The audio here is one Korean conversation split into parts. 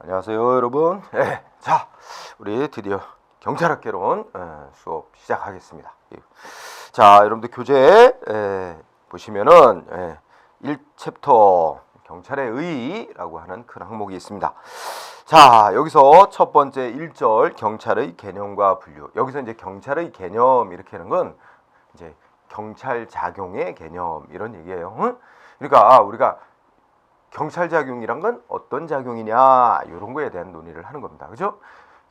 안녕하세요 여러분. 자, 우리 드디어 경찰학개론 수업 시작하겠습니다. 자, 여러분들 교재 보시면은 1챕터 경찰의 의의라고 하는 큰 항목이 있습니다. 자, 여기서 첫 번째 1절 경찰의 개념과 분류. 여기서 이제 경찰의 개념 이렇게 하는 건 이제 경찰 작용의 개념 이런 얘기예요. 응? 그러니까 우리가 경찰 작용이란 건 어떤 작용이냐 이런 거에 대한 논의를 하는 겁니다. 그죠?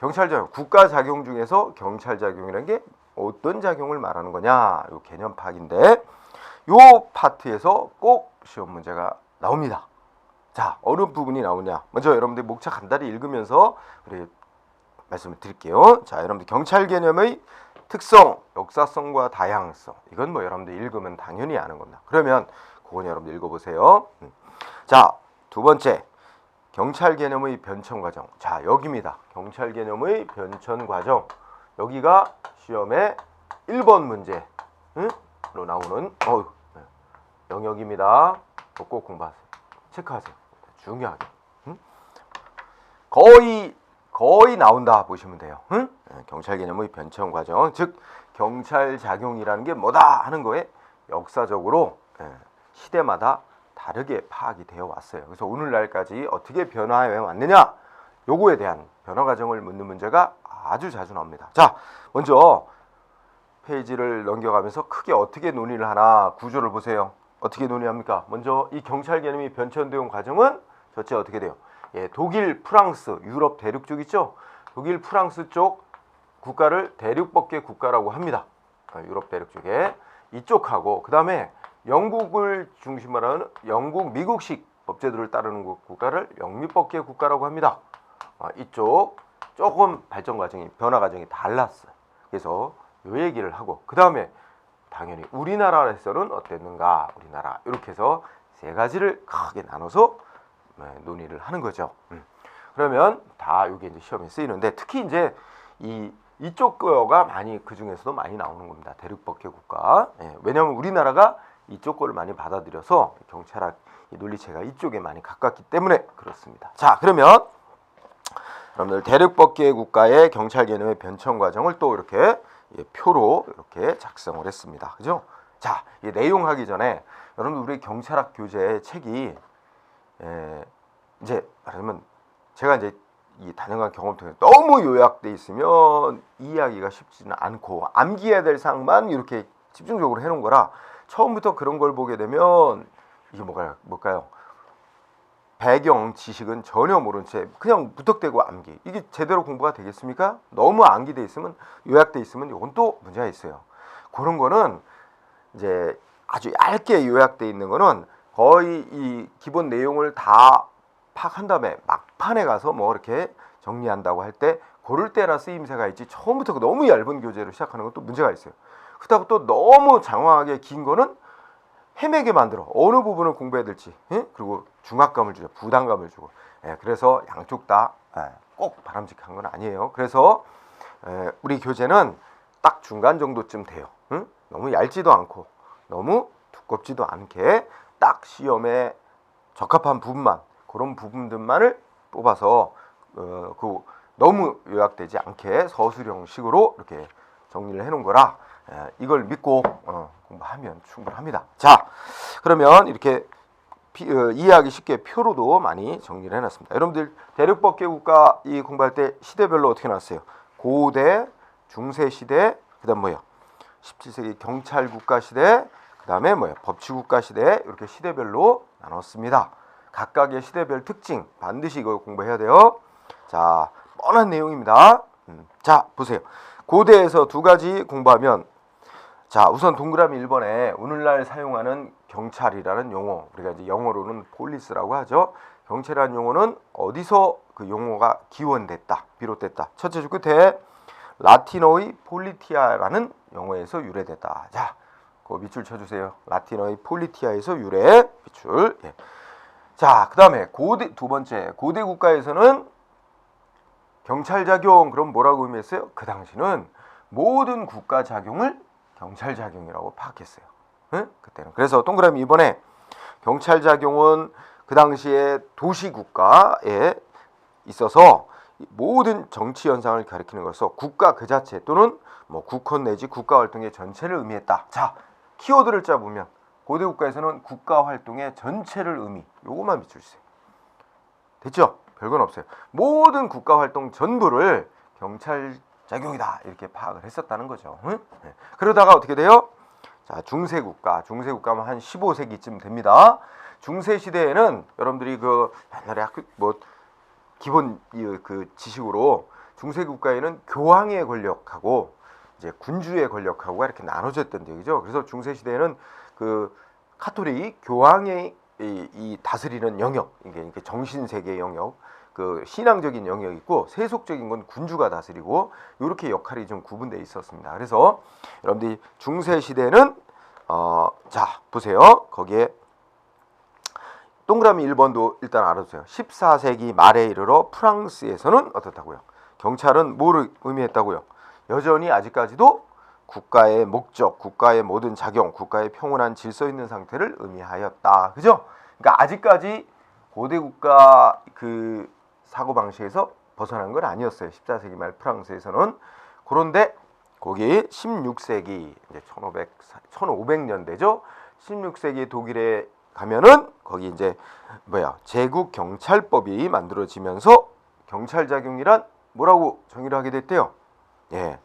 경찰 작용, 국가 작용 중에서 경찰 작용이라는 게 어떤 작용을 말하는 거냐 이 개념 파악인데 이 파트에서 꼭 시험 문제가 나옵니다. 자, 어느 부분이 나오냐? 먼저 여러분들 목차 간단히 읽으면서 우리 말씀을 드릴게요. 자, 여러분들 경찰 개념의 특성, 역사성과 다양성. 이건 뭐 여러분들 읽으면 당연히 아는 겁니다. 그러면 그건 여러분들 읽어보세요. 자, 두 번째 경찰 개념의 변천 과정. 자, 여기입니다. 경찰 개념의 변천 과정. 여기가 시험에 1번 문제로 나오는 영역입니다. 꼭 공부하세요. 체크하세요. 중요하게. 거의 나온다 보시면 돼요. 경찰 개념의 변천 과정. 즉 경찰 작용이라는 게 뭐다 하는 거에 역사적으로 시대마다 다르게 파악이 되어 왔어요. 그래서 오늘날까지 어떻게 변화해 왔느냐 요거에 대한 변화 과정을 묻는 문제가 아주 자주 나옵니다. 자, 먼저 페이지를 넘겨가면서 크게 어떻게 논의를 하나 구조를 보세요. 어떻게 논의합니까? 먼저 이 경찰 개념이 변천되어 온 과정은 전체 어떻게 돼요? 독일, 프랑스, 유럽 대륙 쪽 있죠? 독일, 프랑스 쪽 국가를 대륙법계 국가라고 합니다. 유럽 대륙 쪽에 이쪽하고 그 다음에 영국을 중심으로 하는 영국, 미국식 법제도를 따르는 국가를 영미법계 국가라고 합니다. 이쪽 조금 발전 과정이, 변화 과정이 달랐어요. 그래서 요 얘기를 하고 그 다음에 당연히 우리나라에서는 어땠는가, 우리나라 이렇게 해서 세 가지를 크게 나눠서 논의를 하는 거죠. 그러면 다 이게 이제 시험에 쓰이는데 특히 이제 이쪽 거가 많이 그 중에서도 많이 나오는 겁니다. 대륙법계 국가. 왜냐하면 우리나라가 이쪽 거를 많이 받아들여서 경찰학 논리체가 이쪽에 많이 가깝기 때문에 그렇습니다. 자, 그러면 여러분들 대륙법계 국가의 경찰 개념의 변천 과정을 또 이렇게 표로 이렇게 작성을 했습니다. 그죠? 자, 이 내용 하기 전에 여러분 우리 경찰학 교재 책이 이제 말하자면 제가 이제 이 다양한 경험 통해 너무 요약돼 있으면 이해하기가 쉽지는 않고 암기해야 될 사항만 이렇게 집중적으로 해놓은 거라 처음부터 그런 걸 보게 되면 이게 뭘까요? 배경 지식은 전혀 모른 채 그냥 무턱대고 암기. 이게 제대로 공부가 되겠습니까? 너무 암기돼 있으면, 요약돼 있으면 이건 또 문제가 있어요. 그런 거는 이제 아주 얇게 요약돼 있는 거는 거의 이 기본 내용을 다 파악한 다음에 막판에 가서 뭐 이렇게 정리한다고 할 때 고를 때나 쓰임새가 있지 처음부터 너무 얇은 교재로 시작하는 건 또 문제가 있어요. 그렇다고 또 너무 장황하게 긴 거는 헤매게 만들어. 어느 부분을 공부해야 될지. 그리고 중압감을 주죠. 부담감을 주고. 그래서 양쪽 다 꼭 바람직한 건 아니에요. 그래서 우리 교재는 딱 중간 정도쯤 돼요. 너무 얇지도 않고 너무 두껍지도 않게 딱 시험에 적합한 부분만, 그런 부분들만을 뽑아서 너무 요약되지 않게 서술형식으로 이렇게 정리를 해놓은 거라 이걸 믿고 공부하면 충분합니다. 자, 그러면 이렇게 이해하기 쉽게 표로도 많이 정리를 해놨습니다. 여러분들 대륙법계 국가 이 공부할 때 시대별로 어떻게 나왔어요? 고대, 중세 시대, 그다음 뭐예요? 17세기 경찰 국가 시대, 그다음에 뭐예요? 법치 국가 시대 이렇게 시대별로 나눴습니다. 각각의 시대별 특징 반드시 이거 공부해야 돼요. 자, 뻔한 내용입니다. 자, 보세요. 고대에서 두 가지 공부하면 자, 우선 동그라미 1번에 오늘날 사용하는 경찰이라는 용어, 우리가 이제 영어로는 폴리스라고 하죠. 경찰이라는 용어는 어디서 그 용어가 기원됐다, 비롯됐다. 첫째 줄 끝에 라틴어의 폴리티아라는 용어에서 유래됐다. 자, 그 밑줄 쳐주세요. 라틴어의 폴리티아에서 유래, 밑줄. 자, 그 다음에 두 번째 고대 국가에서는 경찰 작용, 그럼 뭐라고 의미했어요? 그 당시는 모든 국가 작용을 경찰 작용이라고 파악했어요. 그때는. 그래서 동그라미 2번에 경찰 작용은 그 당시에 도시 국가의 있어서 모든 정치 현상을 가리키는 것으로 국가 그 자체 또는 뭐 국헌 내지 국가 활동의 전체를 의미했다. 자, 키워드를 짜보면 고대 국가에서는 국가 활동의 전체를 의미. 요것만 밑줄주세요. 됐죠? 별건 없어요. 모든 국가 활동 전부를 경찰 작용이다 이렇게 파악을 했었다는 거죠. 응? 네. 그러다가 어떻게 돼요? 자, 중세국가면 한 15세기쯤 됩니다. 중세 시대에는 여러분들이 그 옛날에 학교 뭐 기본 그 지식으로 중세 국가에는 교황의 권력하고 이제 군주의 권력하고 이렇게 나눠졌던 얘기죠. 그래서 중세 시대에는 그 카톨릭 교황의 이 다스리는 영역, 이게 정신 세계 영역, 그 신앙적인 영역이 있고 세속적인 건 군주가 다스리고 이렇게 역할이 좀 구분되어 있었습니다. 그래서 여러분들이 중세 시대는 자 보세요. 거기에 동그라미 1번도 일단 알아두세요. 14세기 말에 이르러 프랑스에서는 어떻다고요? 경찰은 뭐를 의미했다고요? 여전히 아직까지도 국가의 목적, 국가의 모든 작용, 국가의 평온한 질서 있는 상태를 의미하였다. 그죠? 그러니까 아직까지 고대 국가 그 사고 방식에서 벗어난 건 아니었어요. 14세기 말 프랑스에서는. 그런데 거기 16세기 이제 1500년대죠. 16세기 독일에 가면은 거기 이제 제국 경찰법이 만들어지면서 경찰 작용이란 뭐라고 정의를 하게 됐대요? 예.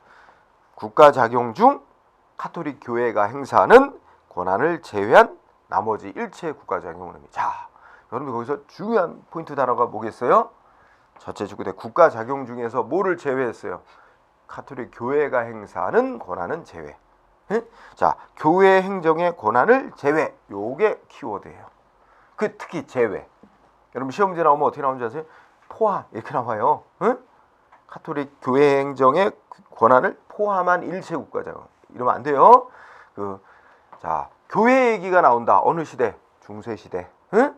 국가 작용 중 카톨릭 교회가 행사하는 권한을 제외한 나머지 일체 국가 작용을 합니다. 자, 여러분 거기서 중요한 포인트 단어가 뭐겠어요? 첫째 주구대 국가 작용 중에서 뭐를 제외했어요? 카톨릭 교회가 행사하는 권한은 제외. 자, 교회 행정의 권한을 제외. 요게 키워드예요. 그 특히 제외. 여러분 시험 문제 나오면 어떻게 나오는지 아세요? 포함 이렇게 나와요. 응? 카톨릭 교회 행정의 권한을 포함한 일체 국가작용. 이러면 안 돼요. 자, 교회 얘기가 나온다. 어느 시대? 중세 시대. 응?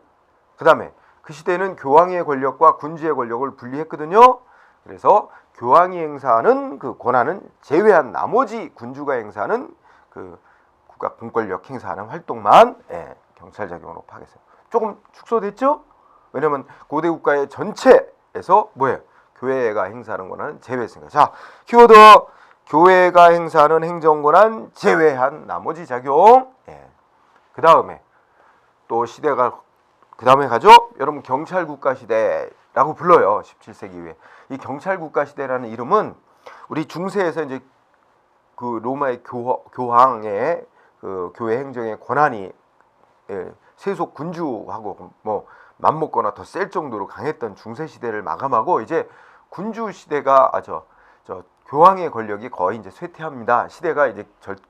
그다음에 그 시대는 교황의 권력과 군주의 권력을 분리했거든요. 그래서 교황이 행사하는 그 권한은 제외한 나머지 군주가 행사하는 그 국가 공권력 행사하는 활동만 경찰 작용으로 파악했어요. 조금 축소됐죠? 왜냐면 고대 국가의 전체에서 뭐예요? 교회가 행사하는 권한은 제외했으니까. 자, 키워드 교회가 행사하는 행정 권한 제외한 나머지 작용. 그 다음에 또 시대가 그 다음에 가죠. 여러분 경찰 국가 시대라고 불러요. 17세기 이후에 이 경찰 국가 시대라는 이름은 우리 중세에서 이제 그 로마의 교황의 그 교회 행정의 권한이 세속 군주하고 뭐 맞먹거나 더 셀 정도로 강했던 중세 시대를 마감하고 이제 군주 시대가 저 교황의 권력이 거의 이제 쇠퇴합니다. 시대가 이제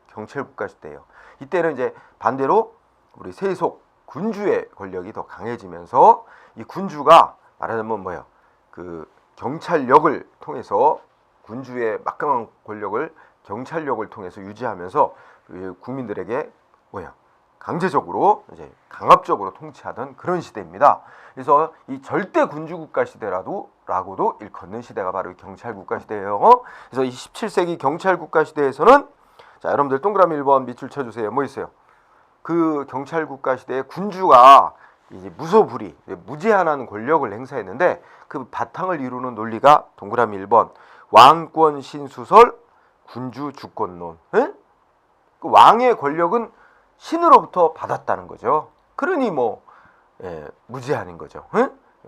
경찰 국가 시대예요. 이때는 이제 반대로 우리 세속 군주의 권력이 더 강해지면서 이 군주가 말하자면 뭐예요? 그 경찰력을 통해서 군주의 막강한 권력을 경찰력을 통해서 유지하면서 국민들에게 뭐야? 강제적으로 이제 강압적으로 통치하던 그런 시대입니다. 그래서 이 절대 군주 국가 시대라고도 일컫는 시대가 바로 경찰 국가 시대예요. 그래서 이 17세기 경찰 국가 시대에서는 자, 여러분들 동그라미 1번 밑줄 쳐 주세요. 뭐 있어요? 그 경찰 국가 시대에 군주가 이제 무소불위, 무제한한 권력을 행사했는데 그 바탕을 이루는 논리가 동그라미 1번 왕권 신수설 군주 주권론. 그 왕의 권력은 신으로부터 받았다는 거죠. 그러니 뭐 무제한인 거죠.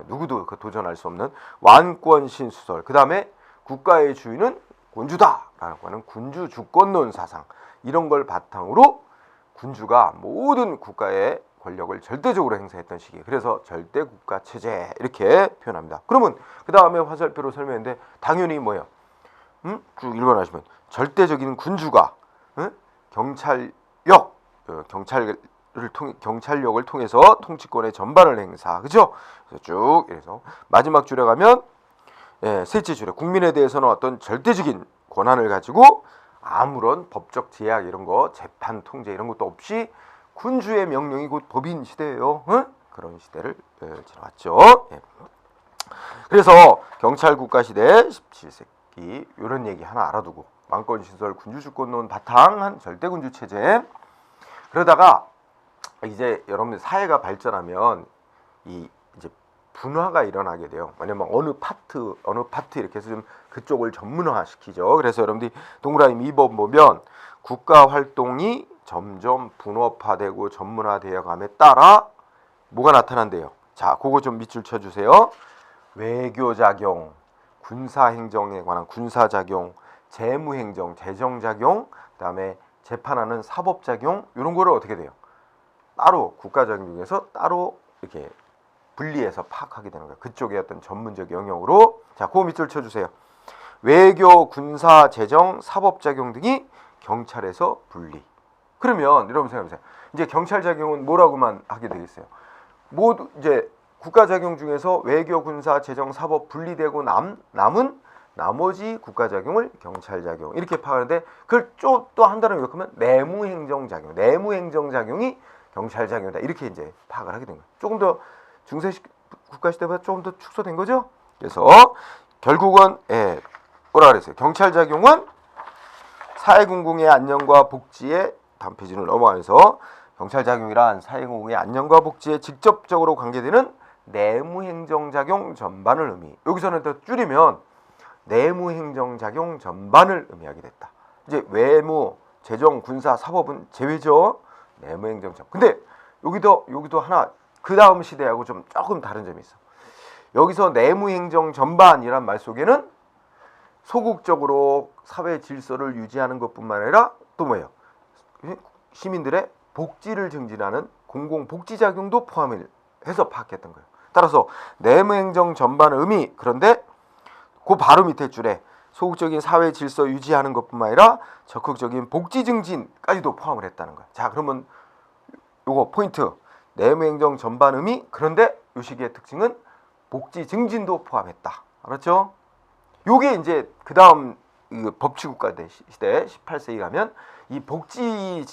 누구도 그 도전할 수 없는 왕권 신수설. 그 다음에 국가의 주인은 군주다라고 하는 군주 주권론 사상. 이런 걸 바탕으로 군주가 모든 국가의 권력을 절대적으로 행사했던 시기. 그래서 절대 국가 체제 이렇게 표현합니다. 그러면 그 다음에 화살표로 설명했는데 당연히 뭐예요? 쭉 읽어나시면 절대적인 군주가 경찰력을 통해서 통치권의 전반을 행사. 그죠? 그래서 쭉 이래서 마지막 줄에 가면 셋째 줄에 국민에 대해서는 어떤 절대적인 권한을 가지고 아무런 법적 제약 이런 거 재판 통제 이런 것도 없이 군주의 명령이 곧 법인 시대예요. 그런 시대를 지나왔죠. 그래서 경찰 국가 시대 17세기 이런 얘기 하나 알아두고 왕권 신설 군주 주권론 바탕한 절대 군주 체제. 그러다가 이제 여러분들 사회가 발전하면 이 이제 분화가 일어나게 돼요. 왜냐면 어느 파트 이렇게 해서 좀 그쪽을 전문화 시키죠. 그래서 여러분들이 동그라미 2번 보면 국가 활동이 점점 분업화되고 전문화되어 감에 따라 뭐가 나타난대요. 자, 그거 좀 밑줄 쳐주세요. 외교작용, 군사행정에 관한 군사작용, 재무행정, 재정작용, 그 다음에 재판하는 사법작용, 이런 거를 어떻게 돼요? 따로 국가작용 중에서 따로 이렇게 분리해서 파악하게 되는 거예요. 그쪽의 어떤 전문적 영역으로. 자, 그거 밑줄 쳐주세요. 외교, 군사, 재정, 사법작용 등이 경찰에서 분리. 그러면 여러분 생각해보세요. 이제 경찰작용은 뭐라고만 하게 되겠어요? 모두 이제 국가작용 중에서 외교, 군사, 재정, 사법 분리되고 남은 나머지 국가작용을 경찰작용 이렇게 파악하는데, 그걸 또 한 단어로 기억하면 내무행정작용, 내무행정작용이 경찰작용이다 이렇게 이제 파악을 하게 된 거예요. 조금 더 중세 국가시대보다 조금 더 축소된 거죠. 그래서 결국은 뭐라 그랬어요? 경찰작용은 사회공공의 안녕과 복지에 다음 페이지를 넘어가면서 경찰작용이란 사회공공의 안녕과 복지에 직접적으로 관계되는 내무행정작용 전반을 의미. 여기서는 더 줄이면 내무행정작용 전반을 의미하게 됐다. 이제 외무, 재정, 군사, 사법은 제외죠. 내무행정작용. 근데 여기도 하나 그 다음 시대하고 좀 조금 다른 점이 있어. 여기서 내무행정 전반이란 말 속에는 소극적으로 사회 질서를 유지하는 것뿐만 아니라 또 뭐예요? 시민들의 복지를 증진하는 공공복지작용도 포함을 해서 파악했던 거예요. 따라서 내무행정 전반의 의미, 그런데 그 바로 밑에 줄에 소극적인 사회 질서 유지하는 것뿐만 아니라 적극적인 복지 증진까지도 포함을 했다는 거예요. 자, 그러면 요거 포인트. 내무행정 전반 의미, 그런데 요 시기의 특징은 복지 증진도 포함했다. 알았죠? 요게 이제 그 다음 법치국가 시대 18세기 가면 이 복지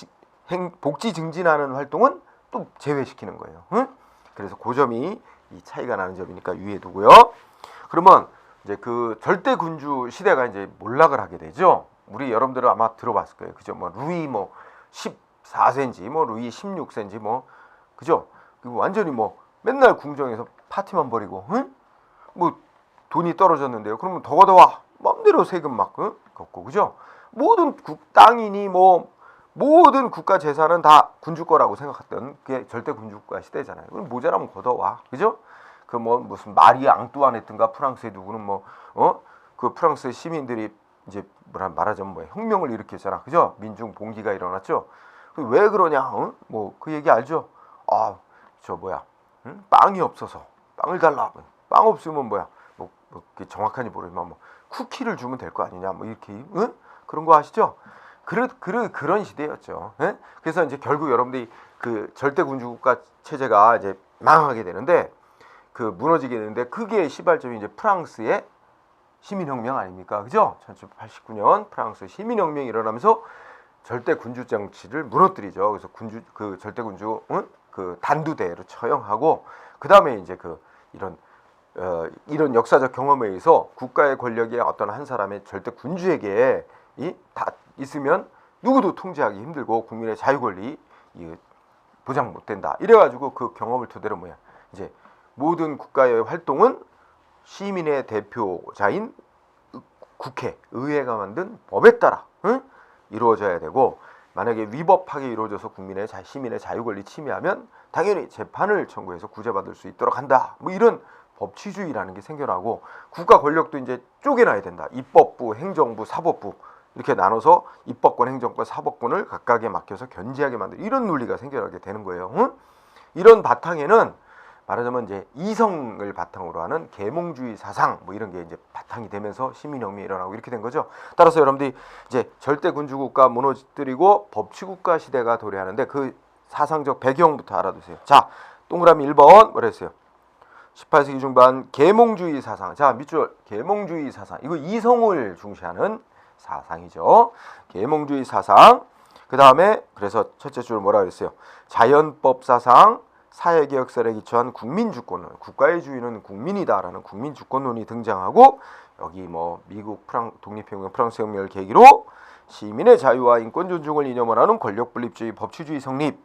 증진하는 활동은 또 제외시키는 거예요. 응? 그래서 그 점이 이 차이가 나는 점이니까 유의해 두고요. 그러면 이제 그 절대 군주 시대가 이제 몰락을 하게 되죠. 우리 여러분들은 아마 들어봤을 거예요. 그죠? 뭐 루이 14세인지 루이 16세인지 그죠? 그리고 완전히 맨날 궁정에서 파티만 벌이고, 응? 돈이 떨어졌는데요. 그러면 더가더와 마음대로 세금 막 걷고, 그죠? 모든 땅이니 모든 국가 재산은 다 군주 거라고 생각했던 그게 절대 군주국가 시대잖아요. 그럼 모자라면 걷어와, 그죠? 그 무슨 마리 앙뚜아네트인가 프랑스의 누구는 그 프랑스 시민들이 이제 말하자면 혁명을 일으켰잖아, 그죠? 민중 봉기가 일어났죠. 왜 그러냐? 그 얘기 알죠? 빵이 없어서 빵을 달라. 빵 없으면 정확하게 모르지만 쿠키를 주면 될 거 아니냐, 이렇게 그런 거 아시죠? 그런 시대였죠. 그래서 이제 결국 여러분들이 그 절대 군주국가 체제가 이제 망하게 되는데, 그 무너지게 되는데, 그게 시발점이 이제 프랑스의 시민혁명 아닙니까? 그죠? 1789년 프랑스 시민혁명이 일어나면서 절대 군주 정치를 무너뜨리죠. 그래서 그 절대 군주 그 단두대로 처형하고, 그 다음에 이제 이런 역사적 경험에 의해서 국가의 권력이 어떤 한 사람의 절대 군주에게 다 있으면 누구도 통제하기 힘들고 국민의 자유 권리 보장 못 된다. 이래가지고 그 경험을 토대로 이제 모든 국가의 활동은 시민의 대표자인 국회, 의회가 만든 법에 따라 이루어져야 되고, 만약에 위법하게 이루어져서 시민의 자유 권리 침해하면 당연히 재판을 청구해서 구제받을 수 있도록 한다. 이런 법치주의라는 게 생겨나고, 국가 권력도 이제 쪼개놔야 된다. 입법부, 행정부, 사법부 이렇게 나눠서 입법권, 행정권, 사법권을 각각에 맡겨서 견제하게 만들, 이런 논리가 생겨나게 되는 거예요. 이런 바탕에는 말하자면 이제 이성을 바탕으로 하는 계몽주의 사상 이런 게 이제 바탕이 되면서 시민혁명이 일어나고 이렇게 된 거죠. 따라서 여러분들이 이제 절대 군주국가 무너뜨리고 법치국가 시대가 도래하는데 그 사상적 배경부터 알아두세요. 자, 동그라미 1번 뭐라 했어요? 18세기 중반 계몽주의 사상. 자, 밑줄 계몽주의 사상. 이거 이성을 중시하는 사상이죠. 계몽주의 사상. 그 다음에 그래서 첫째 줄 뭐라 그랬어요? 자연법 사상, 사회개혁설에 기초한 국민주권론, 국가의 주인은 국민이다라는 국민주권론이 등장하고, 여기 미국 독립혁명, 프랑스 혁명을 계기로 시민의 자유와 인권 존중을 이념을 하는 권력분립주의, 법치주의 성립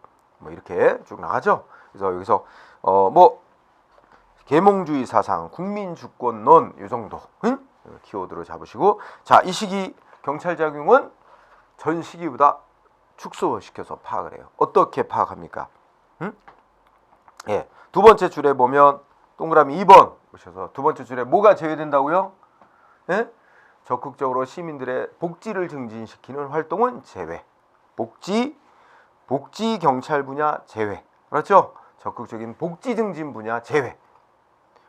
이렇게 쭉 나가죠. 그래서 여기서 계몽주의 사상, 국민주권론 이 정도 키워드로 잡으시고, 자, 이 시기 경찰 작용은 전 시기보다 축소시켜서 파악을 해요. 어떻게 파악합니까? 예, 두 번째 줄에 보면 동그라미 2번 보셔서 두 번째 줄에 뭐가 제외된다고요? 예? 적극적으로 시민들의 복지를 증진시키는 활동은 제외. 복지 경찰 분야 제외. 그렇죠? 적극적인 복지 증진 분야 제외.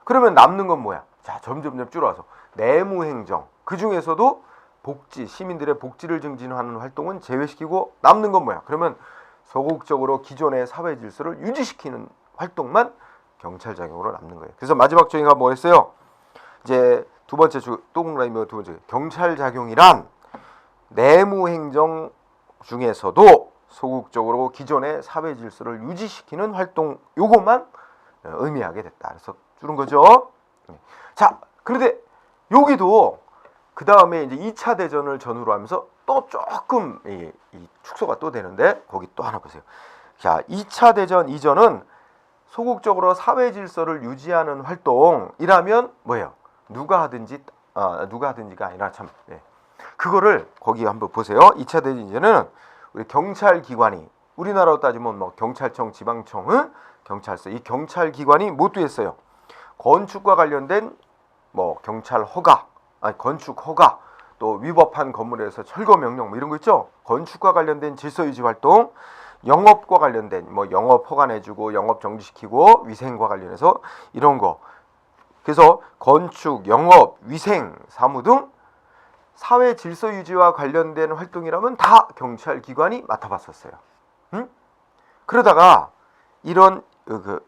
그러면 남는 건 뭐야? 자, 점점 줄어서 내무행정. 그 중에서도 복지, 시민들의 복지를 증진하는 활동은 제외시키고 남는 건 뭐야? 그러면 소극적으로 기존의 사회 질서를 유지시키는 활동만 경찰 작용으로 남는 거예요. 그래서 마지막 정의가 뭐였어요? 이제 두 번째 동그라미 두 번째 경찰 작용이란 내무행정 중에서도 소극적으로 기존의 사회 질서를 유지시키는 활동 요것만 의미하게 됐다. 그래서 줄은 거죠. 자, 그런데 여기도 그 다음에 이제 2차 대전을 전후로 하면서 또 조금 이 축소가 또 되는데 거기 또 하나 보세요. 자, 2차 대전 이전은 소극적으로 사회 질서를 유지하는 활동이라면 뭐예요? 누가 하든지가 아니라 참 그거를 거기 한번 보세요. 2차 대전 이전에는 우리 경찰 기관이 우리나라로 따지면 뭐 경찰청, 지방청, 경찰서 이 경찰 기관이 못 했어요. 건축과 관련된 뭐 경찰 허가, 건축 허가, 또 위법한 건물에서 철거 명령 뭐 이런 거 있죠. 건축과 관련된 질서 유지 활동, 영업과 관련된 뭐 영업 허가 내주고 영업 정지시키고 위생과 관련해서 이런 거. 그래서 건축, 영업, 위생, 사무 등 사회 질서 유지와 관련된 활동이라면 다 경찰 기관이 맡아봤었어요. 그러다가 이런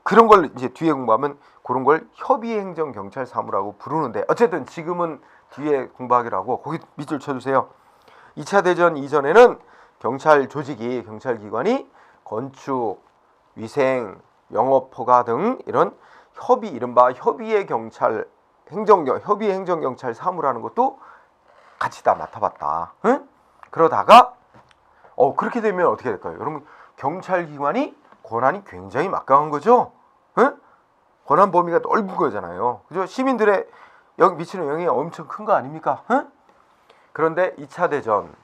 그런 걸 이제 뒤에 공부하면 그런 걸 협의행정 경찰 사무라고 부르는데 어쨌든 지금은 뒤에 공부하기로 하고 거기 밑줄 쳐주세요. 2차 대전 이전에는 경찰 조직이 경찰 기관이 건축, 위생, 영업 허가 등 이런 이른바 협의의 행정 경찰 사무라는 것도 같이 다 맡아봤다. 그러다가 그렇게 되면 어떻게 될까요? 여러분 경찰 기관이 권한이 굉장히 막강한 거죠. 권한 범위가 넓은 거잖아요. 그죠? 시민들의 미치는 영향이 엄청 큰 거 아닙니까? 그런데 2차 대전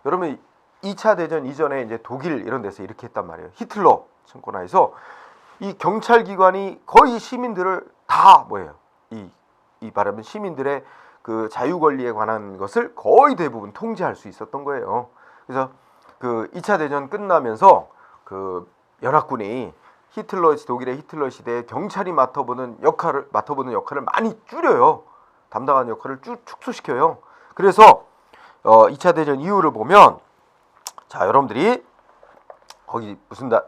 여러분 2차 대전 이전에 이제 독일 이런 데서 이렇게 했단 말이에요. 히틀러 청구나에서 이 경찰 기관이 거의 시민들을 다 이 말하면 시민들의 그 자유 권리에 관한 것을 거의 대부분 통제할 수 있었던 거예요. 그래서 그 2차 대전 끝나면서 그 연합군이 독일의 히틀러 시대에 경찰이 맡아보는 역할을 많이 줄여요. 담당하는 역할을 축소시켜요. 그래서 2차 대전 이후를 보면 자, 여러분들이 거기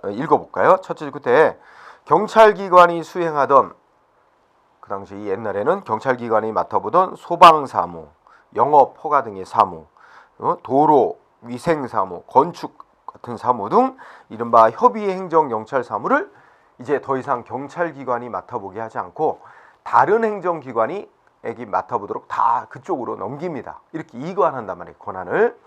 읽어볼까요? 첫째 줄 끝에 경찰기관이 수행하던 그 당시 옛날에는 경찰기관이 맡아보던 소방사무, 영업 허가 등의 사무, 도로, 위생사무, 건축 같은 사무 등 이른바 협의행정 경찰 사무를 이제 더 이상 경찰기관이 맡아보게 하지 않고 다른 행정기관이 맡아보도록 다 그쪽으로 넘깁니다. 이렇게 이관한단 말이에요. 권한을.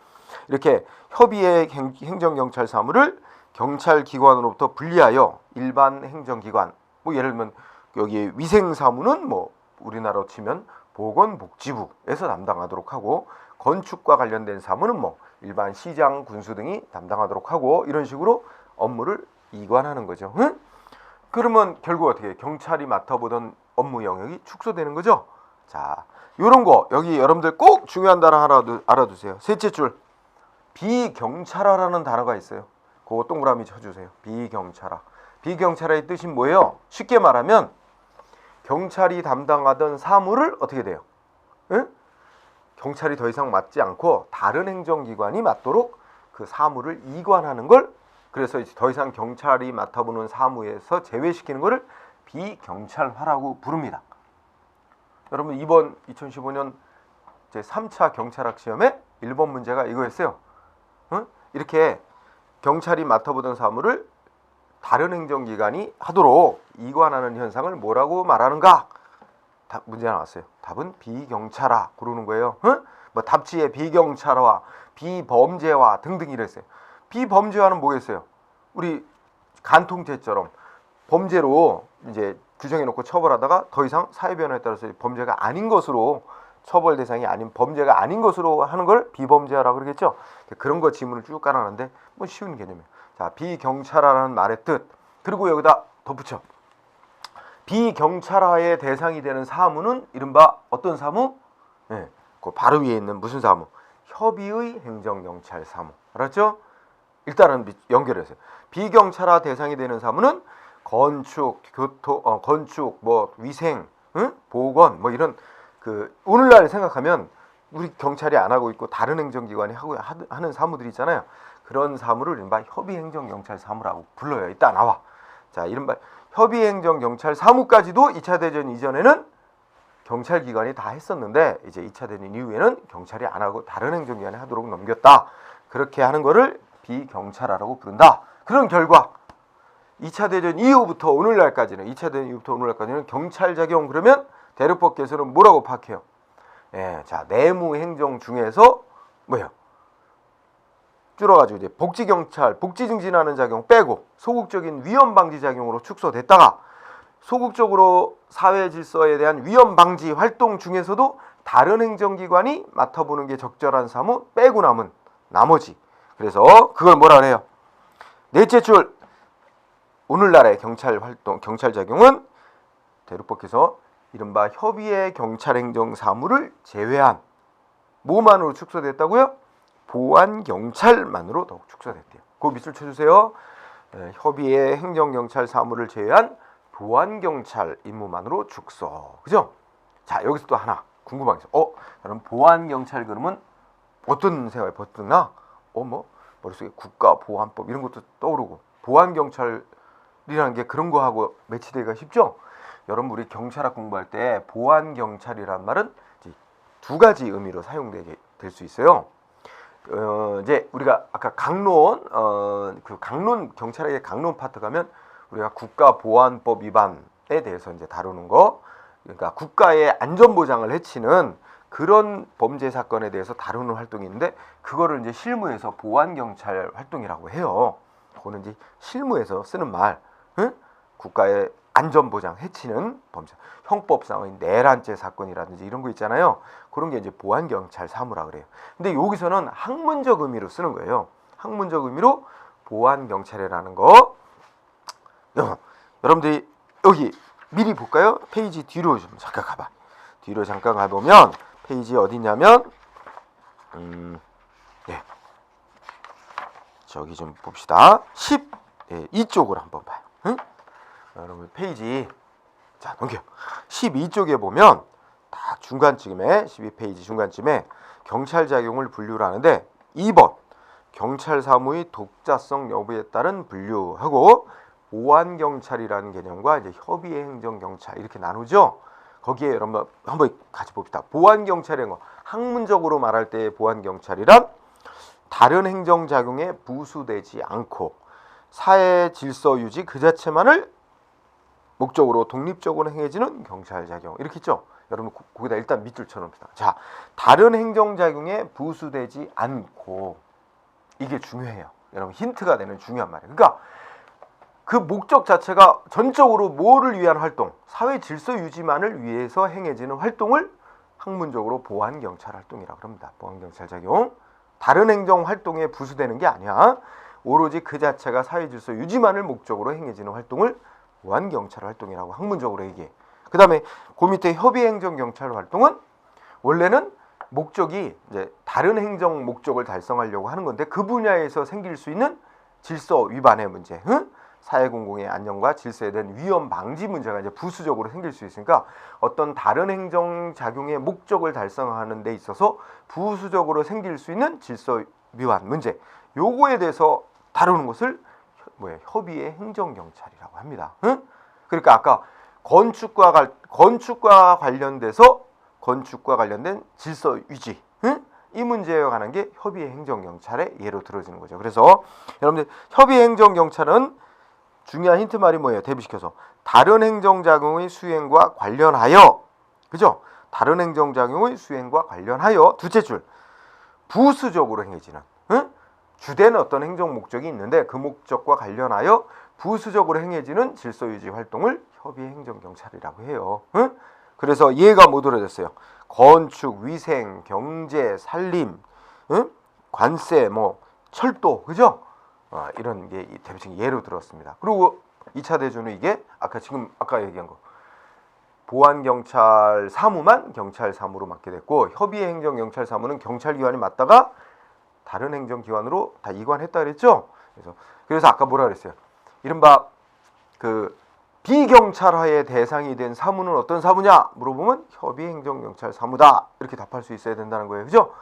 이렇게 협의의 행정경찰 사무를 경찰기관으로부터 분리하여 일반 행정기관, 뭐 예를 들면 여기 위생사무는 뭐 우리나라로 치면 보건복지부에서 담당하도록 하고 건축과 관련된 사무는 뭐 일반 시장, 군수 등이 담당하도록 하고 이런 식으로 업무를 이관하는 거죠. 그러면 결국 어떻게 경찰이 맡아보던 업무 영역이 축소되는 거죠. 자, 요런 거 여기 여러분들 꼭 중요한 단어 하나 알아두세요. 셋째 줄 비경찰화라는 단어가 있어요. 그거 동그라미 쳐주세요. 비경찰화. 비경찰화의 뜻이 뭐예요? 쉽게 말하면 경찰이 담당하던 사무를 어떻게 돼요? 경찰이 더 이상 맡지 않고 다른 행정기관이 맡도록 그 사무를 이관하는 걸, 그래서 더 이상 경찰이 맡아보는 사무에서 제외시키는 것을 비경찰화라고 부릅니다. 여러분 이번 2015년 제3차 경찰학 시험에 1번 문제가 이거였어요. 이렇게 경찰이 맡아보던 사무를 다른 행정기관이 하도록 이관하는 현상을 뭐라고 말하는가? 문제 나왔어요. 답은 비경찰화 그러는 거예요. 뭐 답지에 비경찰화, 비범죄화 등등 이랬어요. 비범죄화는 뭐겠어요? 우리 간통죄처럼 범죄로 이제 규정해놓고 처벌하다가 더 이상 사회 변화에 따라서 범죄가 아닌 것으로 처벌 대상이 아닌 범죄가 아닌 것으로 하는 걸 비범죄화라고 그러겠죠. 그런 거 지문을 쭉 깔아놨는데 뭐 쉬운 개념이에요. 자, 비경찰화라는 말의 뜻. 그리고 여기다 덧붙여. 비경찰화의 대상이 되는 사무는 이른바 어떤 사무? 네, 그 바로 위에 있는 무슨 사무? 협의의 행정경찰 사무. 알았죠? 일단은 연결해서 비경찰화 대상이 되는 사무는 건축, 교통, 건축, 뭐 위생, 응? 보건, 뭐 이런 그 오늘날 생각하면 우리 경찰이 안 하고 있고 다른 행정기관이 하는 사무들이 있잖아요. 그런 사무를 이른바 협의행정경찰 사무라고 불러요. 이따 나와. 자, 이른바 협의행정경찰 사무까지도 2차 대전 이전에는 경찰기관이 다 했었는데 이제 2차 대전 이후에는 경찰이 안 하고 다른 행정기관이 하도록 넘겼다. 그렇게 하는 거를 비경찰화라고 부른다. 그런 결과 2차 대전 이후부터 오늘날까지는 2차 대전 이후부터 오늘날까지는 경찰 작용 그러면 대륙법께서는 뭐라고 파악해요? 예, 자, 내무 행정 중에서 뭐예요? 줄어가지고 이제 복지경찰, 복지 증진하는 작용 빼고 소극적인 위험 방지 작용으로 축소됐다가 소극적으로 사회 질서에 대한 위험 방지 활동 중에서도 다른 행정기관이 맡아보는 게 적절한 사무 빼고 남은 나머지. 그래서 그걸 뭐라 그래요? 넷째 줄 오늘날의 경찰 활동, 경찰 작용은 대륙법께서 이른바 협의의 경찰 행정 사무를 제외한 뭐만으로 축소됐다고요? 보안 경찰만으로 더욱 축소됐대요. 그 밑줄 쳐주세요. 협의의 행정 경찰 사무를 제외한 보안 경찰 임무만으로 축소. 그죠? 자, 여기서 또 하나 궁금한 게 있어요. 여러분 보안 경찰 그러면 어떤 생각이 버뜩나? 뭐 머릿속에 국가보안법 이런 것도 떠오르고 보안 경찰이라는 게 그런 거하고 매치되기가 쉽죠? 여러분 우리 경찰학 공부할 때 보안 경찰이란 말은 이제 두 가지 의미로 사용되게 될 수 있어요. 이제 우리가 아까 강론 그 강론 경찰학의 강론 파트 가면 우리가 국가보안법 위반에 대해서 이제 다루는 거, 그러니까 국가의 안전 보장을 해치는 그런 범죄 사건에 대해서 다루는 활동이 있는데 그거를 이제 실무에서 보안 경찰 활동이라고 해요. 그거는 이제 실무에서 쓰는 말, 응? 국가의 안전 보장 해치는 범죄, 형법상의 내란죄 사건이라든지 이런 거 있잖아요. 그런 게 이제 보안 경찰 사무라 그래요. 근데 여기서는 학문적 의미로 쓰는 거예요. 학문적 의미로 보안 경찰이라는 거. 여러분들이 여기 미리 볼까요? 페이지 뒤로 좀 잠깐 가봐. 뒤로 잠깐 가보면 페이지 어디냐면 네. 저기 좀 봅시다. 12쪽으로 한번 봐요. 응? 여러분 페이지 자 넘겨. 12쪽에 보면 다 중간쯤에 12페이지 중간쯤에 경찰 작용을 분류를 하는데 2번 경찰 사무의 독자성 여부에 따른 분류하고 보안 경찰이라는 개념과 이제 협의의 행정 경찰 이렇게 나누죠. 거기에 여러분 한번 같이 봅시다. 보안 경찰이라는 거 학문적으로 말할 때 보안 경찰이란 다른 행정 작용에 부수되지 않고 사회 질서 유지 그 자체만을 목적으로 독립적으로 행해지는 경찰 작용 이렇게 있죠. 여러분 거기다 일단 밑줄 쳐놓읍시다. 자, 다른 행정 작용에 부수되지 않고 이게 중요해요. 여러분 힌트가 되는 중요한 말이에요. 그러니까 그 목적 자체가 전적으로 뭐를 위한 활동, 사회 질서 유지만을 위해서 행해지는 활동을 학문적으로 보안 경찰 활동이라고 합니다. 보안 경찰 작용. 다른 행정 활동에 부수되는 게 아니야. 오로지 그 자체가 사회 질서 유지만을 목적으로 행해지는 활동을 보안 경찰 활동이라고 학문적으로 얘기해. 그다음에 그 밑에 협의 행정 경찰 활동은 원래는 목적이 이제 다른 행정 목적을 달성하려고 하는 건데 그 분야에서 생길 수 있는 질서 위반의 문제, 사회 공공의 안녕과 질서에 대한 위험 방지 문제가 이제 부수적으로 생길 수 있으니까 어떤 다른 행정 작용의 목적을 달성하는 데 있어서 부수적으로 생길 수 있는 질서 위반 문제, 요거에 대해서 다루는 것을 협의의 행정 경찰이라고 합니다. 그러니까 아까 건축과 관련된 질서 유지, 이 문제에 관한 게 협의의 행정 경찰의 예로 들어지는 거죠. 그래서 여러분들 협의의 행정 경찰은 중요한 힌트 말이 뭐예요? 대비시켜서 다른 행정작용의 수행과 관련하여, 그죠? 다른 행정작용의 수행과 관련하여 두째 줄 부수적으로 행해지는, 주된 어떤 행정 목적이 있는데 그 목적과 관련하여 부수적으로 행해지는 질서유지 활동을 협의행정경찰이라고 해요. 응? 그래서 얘가 뭐 들어졌어요? 건축, 위생, 경제, 산림, 응? 관세, 뭐 철도, 그죠? 이런 게 대표적인 예로 들었습니다. 그리고 2차 대조는 이게 아까 얘기한 거 보안경찰 사무만 경찰 사무로 맡게 됐고 협의행정경찰 사무는 경찰기관이 맡다가 다른 행정기관으로 다 이관했다 그랬죠. 그래서 아까 뭐라 그랬어요? 이른바 그 비경찰화의 대상이 된 사무는 어떤 사무냐 물어보면 협의행정경찰 사무다 이렇게 답할 수 있어야 된다는 거예요. 그죠?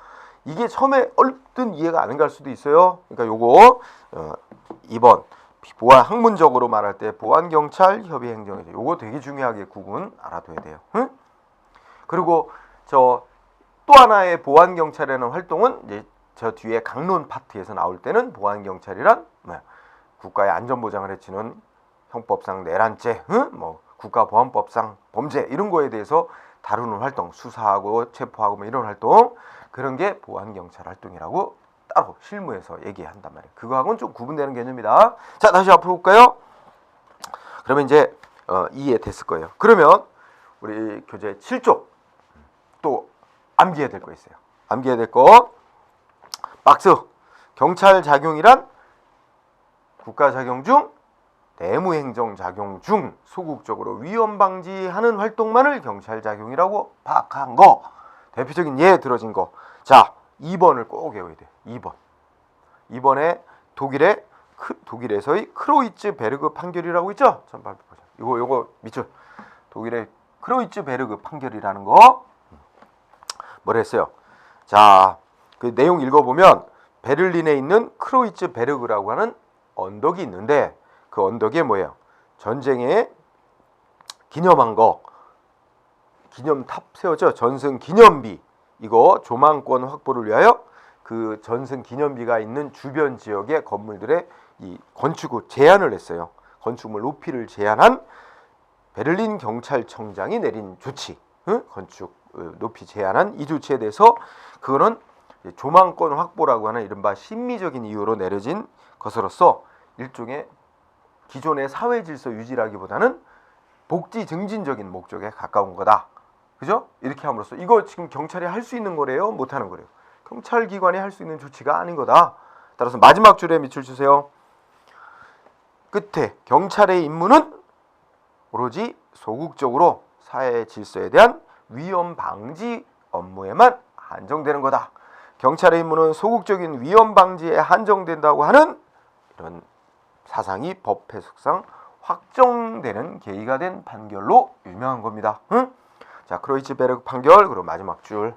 이게 처음에 얼른 이해가 안 갈 수도 있어요. 그러니까 요거 2번 보안 학문적으로 말할 때 보안경찰, 협의행정이죠. 요거 되게 중요하게 구분 알아둬야 돼요. 응? 그리고 또 하나의 보안경찰이라는 활동은 이제 저 뒤에 강론 파트에서 나올 때는 보안경찰이란 국가의 안전보장을 해치는 형법상 내란죄, 뭐 국가보안법상 범죄 이런 거에 대해서 다루는 활동, 수사하고 체포하고 뭐 이런 활동 그런 게 보안경찰 활동이라고 따로 실무에서 얘기한단 말이에요. 그거하고는 좀 구분되는 개념이다. 자, 다시 앞으로 볼까요? 그러면 이제 이해됐을 거예요. 그러면 우리 교재 7쪽 또 암기해야 될 거 있어요. 암기해야 될 거 박스 경찰 작용이란 국가작용 중 내무행정작용 중 소극적으로 위험 방지하는 활동만을 경찰작용이라고 파악한 거. 대표적인 예 들어진 거. 자, 2번을 꼭 외워야 돼. 2번. 2번에 독일에서의 크로이츠베르그 판결이라고 있죠? 잠깐 보자. 요거 밑줄. 독일의 크로이츠베르그 판결이라는 거. 뭐라 했어요? 자, 그 내용 읽어보면 베를린에 있는 크로이츠베르그라고 하는 언덕이 있는데 그 언덕에 뭐예요? 전쟁에 기념한 거, 기념탑 세웠죠? 전승 기념비. 이거 조망권 확보를 위하여 그 전승 기념비가 있는 주변 지역의 건물들의 이 건축을 제한을 했어요. 건축물 높이를 제한한 베를린 경찰청장이 내린 조치, 건축 높이 제한한 이 조치에 대해서 그거는 조망권 확보라고 하는 이른바 심미적인 이유로 내려진 것으로서 일종의 기존의 사회 질서 유지라기보다는 복지 증진적인 목적에 가까운 거다. 그죠? 이렇게 함으로써 이거 지금 경찰이 할 수 있는 거래요? 못 하는 거래요? 경찰기관이 할 수 있는 조치가 아닌 거다. 따라서 마지막 줄에 밑줄 주세요. 끝에 경찰의 임무는 오로지 소극적으로 사회 질서에 대한 위험 방지 업무에만 한정되는 거다. 경찰의 임무는 소극적인 위험 방지에 한정된다고 하는 이런 사상이 법 해석상 확정되는 계기가 된 판결로 유명한 겁니다. 응? 자, 크로이츠베르그 판결. 그리고 마지막 줄.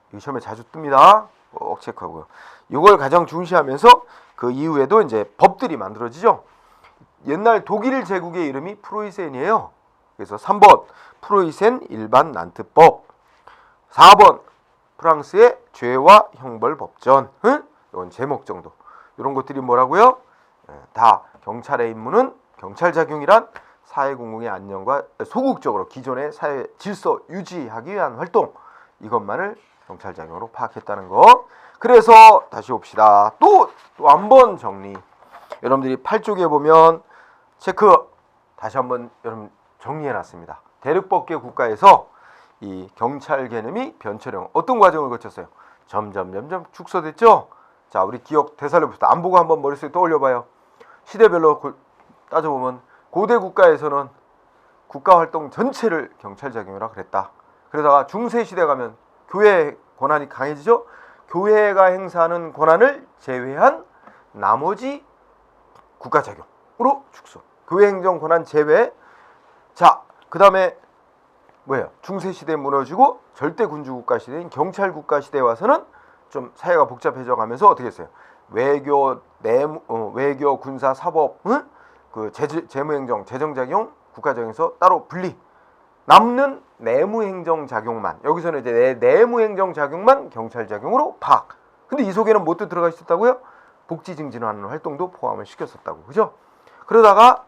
이거 시험에 자주 뜹니다. 꼭 체크하고요. 이걸 가장 중시하면서 그 이후에도 이제 법들이 만들어지죠. 옛날 독일 제국의 이름이 프로이센이에요. 그래서 3번 프로이센 일반 난트법, 4번 프랑스의 죄와 형벌 법전. 이건 제목 정도. 이런 것들이 뭐라고요? 다 경찰의 임무는 경찰 작용이란 사회 공공의 안녕과 소극적으로 기존의 사회 질서 유지하기 위한 활동, 이것만을 경찰 작용으로 파악했다는 거. 그래서 다시 봅시다. 또 한 번 정리. 여러분들이 8쪽에 보면 체크 다시 한번 여러분 정리해놨습니다. 대륙법계 국가에서 이 경찰 개념이 변철형 어떤 과정을 거쳤어요? 점점 축소됐죠. 자, 우리 기억 되살려봅시다. 안 보고 한번 머릿속에 떠올려봐요. 시대별로 따져보면 고대 국가에서는 국가활동 전체를 경찰작용이라 그랬다. 그러다가 중세시대 가면 교회 권한이 강해지죠. 교회가 행사하는 권한을 제외한 나머지 국가작용으로 축소. 교회 행정 권한 제외. 자, 그 다음에 뭐예요? 중세시대 무너지고 절대군주국가 시대인 경찰국가 시대에 와서는 좀 사회가 복잡해져 가면서 어떻게 했어요? 외교, 외교, 군사, 사법, 그 재무행정, 재정작용, 국가작용에서 따로 분리. 남는 내무행정작용만, 여기서는 이제 내무행정작용만 경찰작용으로 파악. 근데 이 속에는 뭣도 들어가 있었다고요? 복지 증진하는 활동도 포함을 시켰었다고. 그죠? 그러다가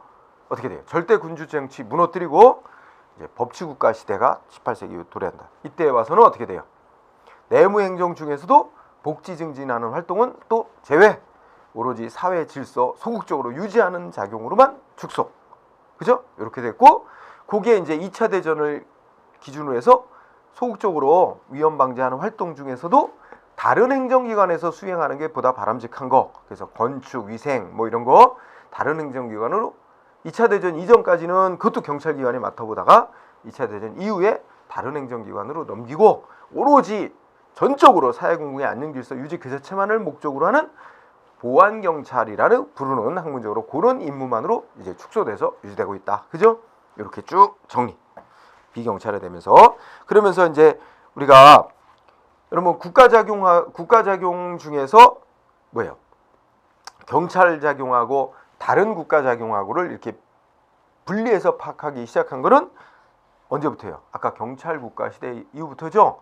어떻게 돼요? 절대군주 정치 무너뜨리고 이제 법치국가 시대가 18세기 이후 도래한다. 이때 와서는 어떻게 돼요? 내무행정 중에서도 복지 증진하는 활동은 또 제외. 오로지 사회 질서 소극적으로 유지하는 작용으로만 축소. 그죠? 이렇게 됐고, 그게 이제 2차 대전을 기준으로 해서 소극적으로 위험 방지하는 활동 중에서도 다른 행정기관에서 수행하는 게 보다 바람직한 거. 그래서 건축, 위생 뭐 이런 거 다른 행정기관으로 2차 대전 이전까지는 그것도 경찰기관이 맡아보다가 2차 대전 이후에 다른 행정기관으로 넘기고 오로지 전적으로 사회공공의 안녕질서 유지 그 자체만을 목적으로 하는 보안경찰이라는 부르는 학문적으로 그런 임무만으로 이제 축소돼서 유지되고 있다. 그죠? 이렇게 쭉 정리. 비경찰화 되면서 그러면서 이제 우리가 여러분 국가작용 중에서 뭐예요? 경찰 작용하고 다른 국가 작용하고를 이렇게 분리해서 파악하기 시작한 거는 언제부터예요? 아까 경찰 국가 시대 이후부터죠.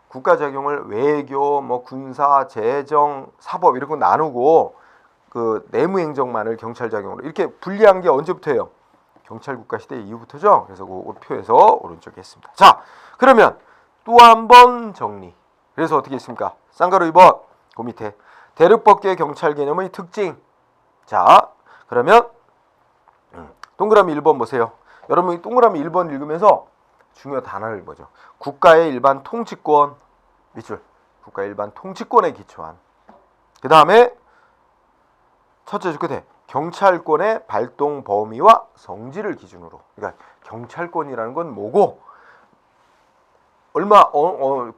국가 작용을 외교, 뭐 군사, 재정, 사법 이렇게 나누고 그 내무행정만을 경찰 작용으로 이렇게 분리한 게 언제부터예요? 경찰 국가 시대 이후부터죠. 그래서 그 표에서 오른쪽에 했습니다. 자, 그러면 또 한 번 정리. 그래서 어떻게 했습니까? 쌍가루 2번 그 밑에 대륙법계 경찰 개념의 특징. 자, 그러면 동그라미 1번 보세요. 여러분이 동그라미 1번 읽으면서 중요 단어를 보죠. 국가의 일반 통치권, 밑줄. 국가의 일반 통치권에 기초한. 그 다음에 첫째 줄 끝에 경찰권의 발동 범위와 성질을 기준으로. 그러니까 경찰권이라는 건 뭐고 얼마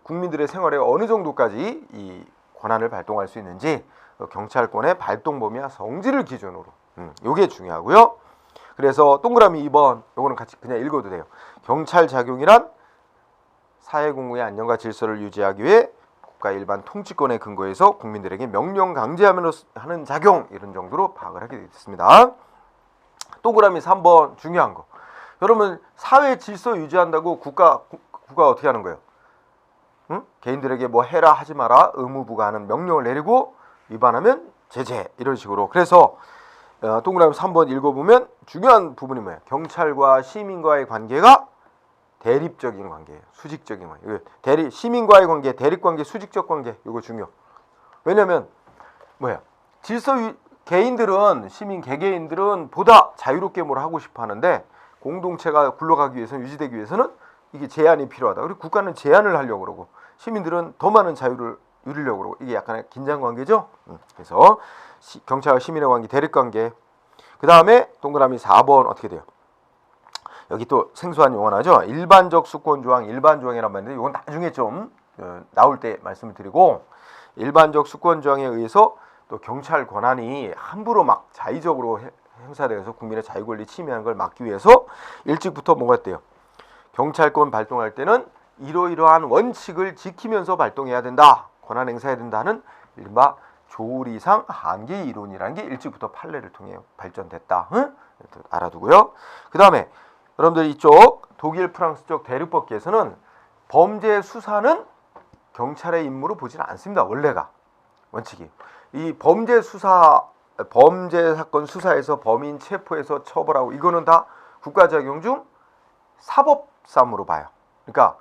국민들의 생활에 어느 정도까지 이 권한을 발동할 수 있는지 경찰권의 발동 범위와 성질을 기준으로. 요게 중요하고요. 그래서 동그라미 2번 요거는 같이 그냥 읽어도 돼요. 경찰 작용이란 사회공공의 안녕과 질서를 유지하기 위해 국가 일반 통치권에 근거해서 국민들에게 명령 강제하면서 하는 작용 이런 정도로 파악을 하게 됐습니다. 동그라미 3번 중요한 거. 여러분 사회 질서 유지한다고 국가가 어떻게 하는 거예요? 응? 개인들에게 뭐 해라 하지 마라 의무부가 하는 명령을 내리고 위반하면 제재 이런 식으로. 그래서 동그라미 3번 읽어보면 중요한 부분이 뭐예요? 경찰과 시민과의 관계가 대립적인 관계예요. 수직적인 관계. 시민과의 관계, 대립관계, 수직적 관계. 이거 중요. 왜냐면 뭐야? 개인들은 시민 개개인들은 보다 자유롭게 뭘 하고 싶어 하는데 공동체가 굴러가기 위해서는 유지되기 위해서는 이게 제한이 필요하다. 그리고 국가는 제한을 하려고 그러고 시민들은 더 많은 자유를 누리려고 그러고 이게 약간의 긴장 관계죠. 그래서 경찰과 시민의 관계, 대립관계. 그 다음에 동그라미 4번 어떻게 돼요? 여기 또 생소한 용어 나죠. 일반적 수권조항, 일반조항이란 말인데 이건 나중에 좀 나올 때 말씀을 드리고 일반적 수권조항에 의해서 또 경찰 권한이 함부로 막 자의적으로 행사되어서 국민의 자유권리 침해하는 걸 막기 위해서 일찍부터 뭐가 했대요? 경찰권 발동할 때는 이러이러한 원칙을 지키면서 발동해야 된다. 권한 행사해야 된다는 이른바 조리상 한계 이론이라는 게 일찍부터 판례를 통해 발전됐다. 응? 알아두고요. 그 다음에 여러분들 이쪽 독일 프랑스 쪽 대륙법계에서는 범죄 수사는 경찰의 임무로 보지는 않습니다. 원래가 원칙이. 이 범죄 사건 수사에서 범인 체포해서 처벌하고 이거는 다 국가작용 중 사법삼으로 봐요. 그러니까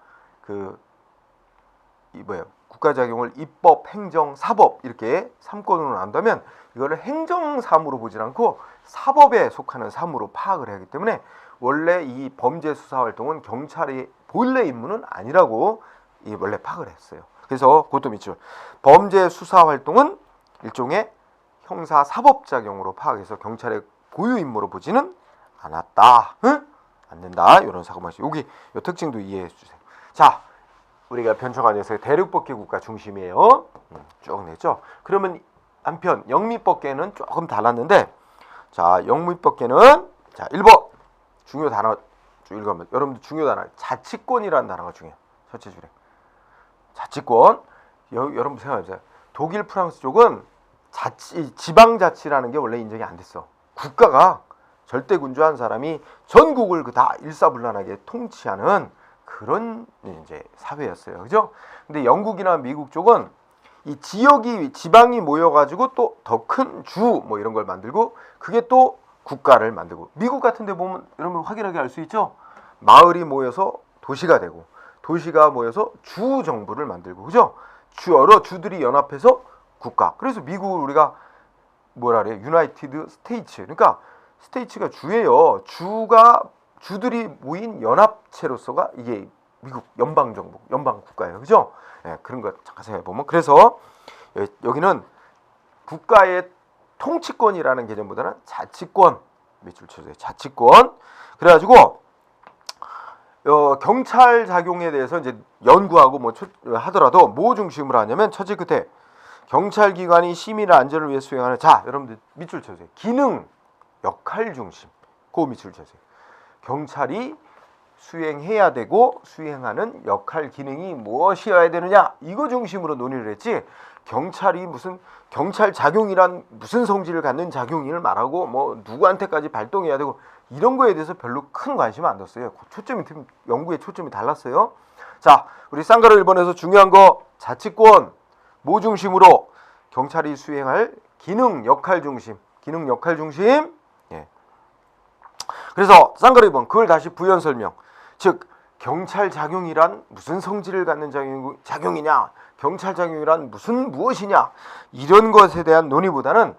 국가작용을 입법, 행정, 사법 이렇게 3권으로 나눈다면 이거를 행정삼으로 보지 않고 사법에 속하는 삼으로 파악을 해야 하기 때문에 원래 이 범죄 수사 활동은 경찰의 본래 임무는 아니라고 원래 파악을 했어요. 그래서 그것도 밑줄. 범죄 수사 활동은 일종의 형사 사법작용으로 파악해서 경찰의 고유 임무로 보지는 않았다. 응? 안 된다. 이런 사고방식. 여기 이 특징도 이해해 주세요. 자, 우리가 편청안에서의 대륙법계 국가 중심이에요. 쭉 냈죠. 그러면 한편 영미법계는 조금 달랐는데, 자, 영미법계는 자 1번 중요 단어 쭉 읽으면 여러분들 중요 단어 자치권이라는 단어가 중요해요. 첫째 줄에 자치권. 여러분 생각해보세요. 독일 프랑스 쪽은 지방자치라는 게 원래 인정이 안 됐어. 국가가 절대군주한 사람이 전국을 다 일사불란하게 통치하는 그런 이제 사회였어요. 그죠? 근데 영국이나 미국 쪽은 이 지방이 모여가지고 또 더 큰 주 뭐 이런 걸 만들고 그게 또 국가를 만들고 미국 같은 데 보면 여러분 확인하게 알 수 있죠? 마을이 모여서 도시가 되고 도시가 모여서 주 정부를 만들고 그죠? 여러 주들이 연합해서 국가. 그래서 미국을 우리가 뭐라 그래요? 유나이티드 스테이츠. 그러니까 스테이츠가 주예요. 주들이 모인 연합체로서가 이게 미국 연방정부, 연방국가예요. 그죠? 예, 그런 거 잠깐 생각해 보면. 그래서 여기는 국가의 통치권이라는 개념보다는 자치권, 밑줄 쳐주세요. 자치권. 그래가지고 경찰 작용에 대해서 이제 연구하고 뭐 하더라도 뭐 중심으로 하냐면 첫째 끝에 경찰기관이 시민의 안전을 위해 수행하는, 자 여러분들 밑줄 쳐주세요. 기능, 역할 중심. 그 밑줄 쳐주세요. 경찰이 수행해야 되고 수행하는 역할 기능이 무엇이어야 되느냐, 이거 중심으로 논의를 했지, 경찰이 무슨 경찰 작용이란 무슨 성질을 갖는 작용을 말하고 뭐 누구한테까지 발동해야 되고 이런 거에 대해서 별로 큰 관심을 안 뒀어요. 초점이, 연구의 초점이 달랐어요. 자, 우리 쌍가루 1번에서 중요한 거, 자치권 뭐 중심으로 경찰이 수행할 기능, 역할 중심. 기능, 역할 중심. 예. 그래서 쌍가루 2번 그걸 다시 부연 설명. 즉 경찰 작용이란 무슨 성질을 갖는 작용이냐, 경찰 작용이란 무엇이냐, 이런 것에 대한 논의보다는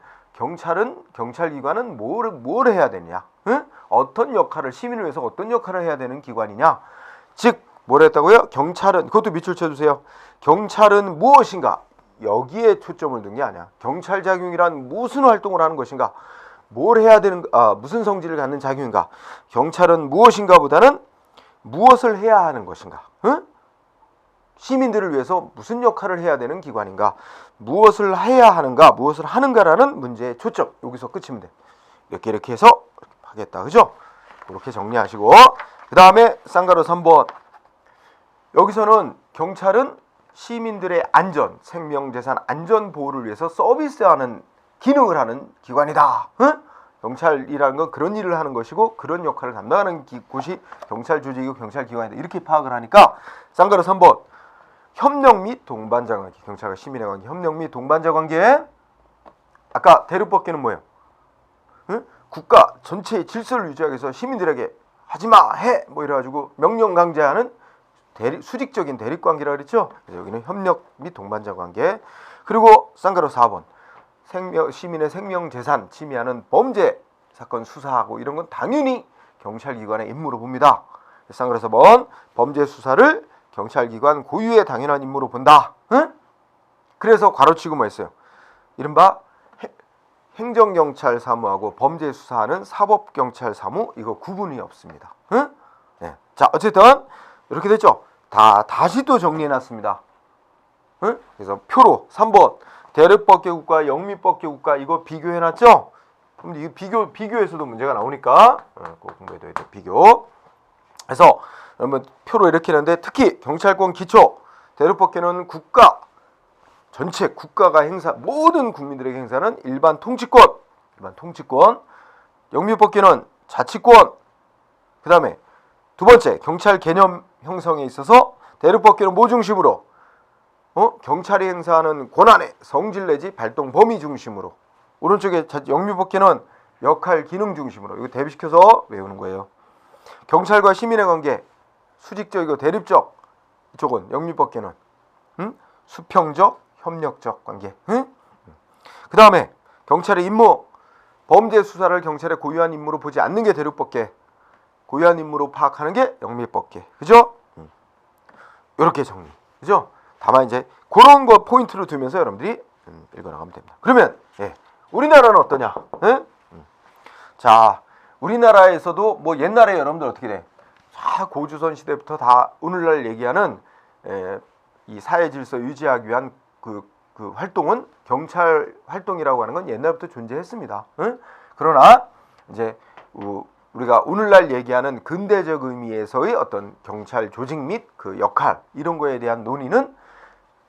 경찰기관은 뭘 해야 되냐, 응? 어떤 역할을, 시민을 위해서 어떤 역할을 해야 되는 기관이냐. 즉 뭘 했다고요? 경찰은, 그것도 밑줄 쳐주세요. 경찰은 무엇인가, 여기에 초점을 둔 게 아니야. 경찰 작용이란 무슨 활동을 하는 것인가, 뭘 해야 되는, 무슨 성질을 갖는 작용인가. 경찰은 무엇인가 보다는 무엇을 해야 하는 것인가, 응? 시민들을 위해서 무슨 역할을 해야 되는 기관인가, 무엇을 해야 하는가, 무엇을 하는가라는 문제의 초점, 여기서 끝이면 돼. 이렇게 해서 하겠다, 그죠? 그렇게 정리하시고, 그 다음에 쌍가루 3번. 여기서는 경찰은 시민들의 안전, 생명재산 안전 보호를 위해서 서비스하는 기능을 하는 기관이다, 응? 경찰이라는 건 그런 일을 하는 것이고 그런 역할을 담당하는 곳이 경찰 조직이고 경찰기관이다, 이렇게 파악을 하니까 쌍가루 3번 협력 및 동반자 관계, 경찰과 시민의 관계, 협력 및 동반자 관계. 아까 대륙법계는 뭐예요? 응? 국가 전체의 질서를 유지하기 위해서 시민들에게 하지마, 해, 뭐 이래가지고 명령 강제하는 수직적인 대립관계라 그랬죠. 그래서 여기는 협력 및 동반자 관계. 그리고 쌍가루 4번 시민의 생명재산 침해하는 범죄 사건 수사하고 이런 건 당연히 경찰기관의 임무로 봅니다. 쌍가루 4번 범죄 수사를 경찰기관 고유의 당연한 임무로 본다. 응? 그래서 괄호치고 뭐 했어요? 이른바 행정경찰 사무하고 범죄 수사하는 사법경찰 사무, 이거 구분이 없습니다. 응? 네. 자, 어쨌든 이렇게 됐죠. 다시 또 정리해놨습니다. 응? 그래서 표로 3번 대륙법계국가, 영미법계국가 이거 비교해놨죠. 그럼 이 비교에서도 문제가 나오니까 꼭 공부해둬야 돼. 비교. 그래서 그러면 표로 이렇게 했는데, 특히 경찰권 기초, 대륙법계는 국가 전체, 국가가 모든 국민들에게 행사하는 일반 통치권, 영미법계는 자치권. 그 다음에 두 번째, 경찰 개념 형성에 있어서 대륙법계는 뭐 중심으로? 경찰이 행사하는 권한의 성질 내지 발동 범위 중심으로. 오른쪽에 영미법계는 역할 기능 중심으로. 이거 대비시켜서 외우는 거예요. 경찰과 시민의 관계, 수직적이고 대립적. 이쪽은 영미법계는 수평적, 협력적 관계. 그 다음에 경찰의 임무, 범죄 수사를 경찰의 고유한 임무로 보지 않는 게 대륙법계, 고유한 임무로 파악하는 게 영미법계. 그죠? 이렇게 정리. 그죠? 다만 이제 그런 거 포인트로 두면서 여러분들이 읽어나가면 됩니다. 그러면 우리나라는 어떠냐? 자, 우리나라에서도 뭐 옛날에 여러분들 어떻게 돼? 자, 고조선 시대부터 다 오늘날 얘기하는 이 사회 질서 유지하기 위한 그 활동은, 경찰 활동이라고 하는 건 옛날부터 존재했습니다. 그러나 이제 우리가 오늘날 얘기하는 근대적 의미에서의 어떤 경찰 조직 및 그 역할, 이런 거에 대한 논의는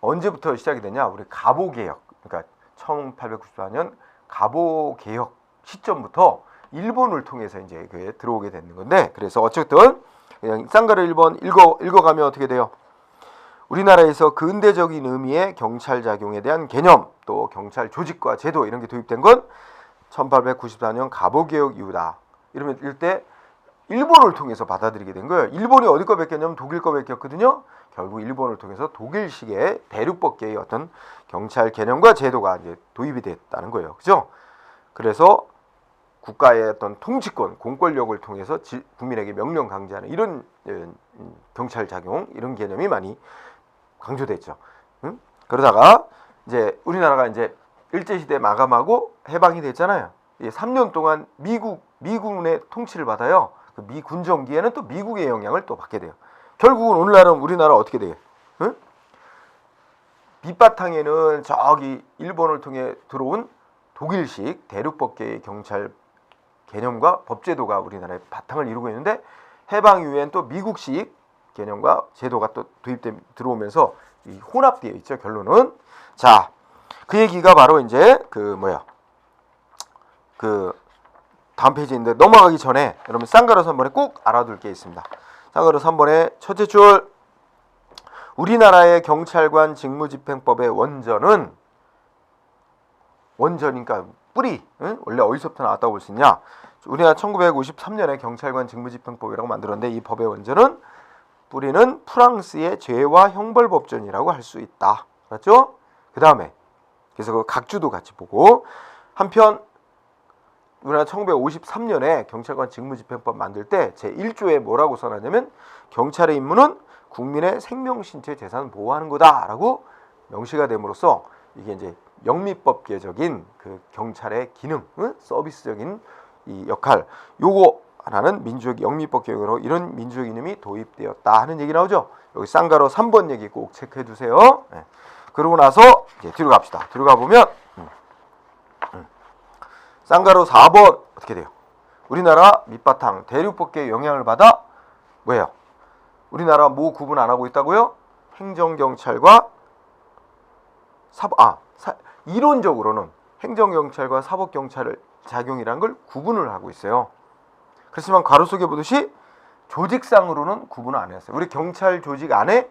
언제부터 시작이 되냐? 우리 갑오개혁, 그러니까 1894년 갑오개혁 시점부터 일본을 통해서 이제 그게 들어오게 되는 건데, 그래서 어쨌든 그냥 쌍가루 1번 읽어가면 어떻게 돼요? 우리나라에서 근대적인 의미의 경찰 작용에 대한 개념, 또 경찰 조직과 제도 이런 게 도입된 건 1894년 갑오개혁 이후다. 이러면 이때 일본을 통해서 받아들이게 된 거예요. 일본이 어디 거 베꼈냐면 독일 거 베꼈거든요. 결국 일본을 통해서 독일식의 대륙법계의 어떤 경찰 개념과 제도가 이제 도입이 됐다는 거예요. 그죠? 그래서 국가의 어떤 통치권, 공권력을 통해서 국민에게 명령 강제하는 이런 경찰 작용 이런 개념이 많이 강조됐죠. 응? 그러다가 이제 우리나라가 이제 일제시대 마감하고 해방이 됐잖아요. 3년 동안 미군의 통치를 받아요. 그 미군정기에는 또 미국의 영향을 또 받게 돼요. 결국은 오늘날은 우리나라 어떻게 돼요? 응? 밑바탕에는 저기 일본을 통해 들어온 독일식 대륙법계의 경찰 개념과 법제도가 우리나라의 바탕을 이루고 있는데 해방 이후엔 또 미국식 개념과 제도가 또 들어오면서 이 혼합되어 있죠. 결론은 자, 그 얘기가 바로 이제 그 다음 페이지인데 넘어가기 전에 여러분 쌍가루 3번에 꼭 알아둘 게 있습니다. 쌍가루 3번의 첫째 줄 우리나라의 경찰관 직무집행법의 원전이니까 뿌리 원래 어디서부터 나왔다고 볼 수 있냐? 우리나라 1953년에 경찰관 직무집행법이라고 만들었는데 이 법의 원전은 뿌리는 프랑스의 죄와 형벌법전이라고 할 수 있다. 알았죠? 그 다음에 그래서 그 각주도 같이 보고 한편 우리나라 1953년에 경찰관 직무집행법 만들 때 제1조에 뭐라고 써놨냐면 경찰의 임무는 국민의 생명, 신체, 재산을 보호하는 거다라고 명시가 됨으로써 이게 이제 영미법계적인 그 경찰의 기능, 서비스적인 이 역할, 요거 하나는 민주주의 영미법 개혁으로 이런 민주주의 이념이 도입되었다 하는 얘기 나오죠. 여기 쌍가로 3번 얘기 꼭 체크해 두세요. 네. 그러고 나서 이제 뒤로 갑시다. 뒤로 가보면 쌍가로 4번 어떻게 돼요? 우리나라 밑바탕 대륙법계의 영향을 받아 뭐예요? 우리나라 뭐 구분 안 하고 있다고요? 행정경찰과 이론적으로는 행정경찰과 사법경찰을 작용이라는 걸 구분을 하고 있어요. 그렇지만 괄호 속에 보듯이 조직상으로는 구분을 안 했어요. 우리 경찰 조직 안에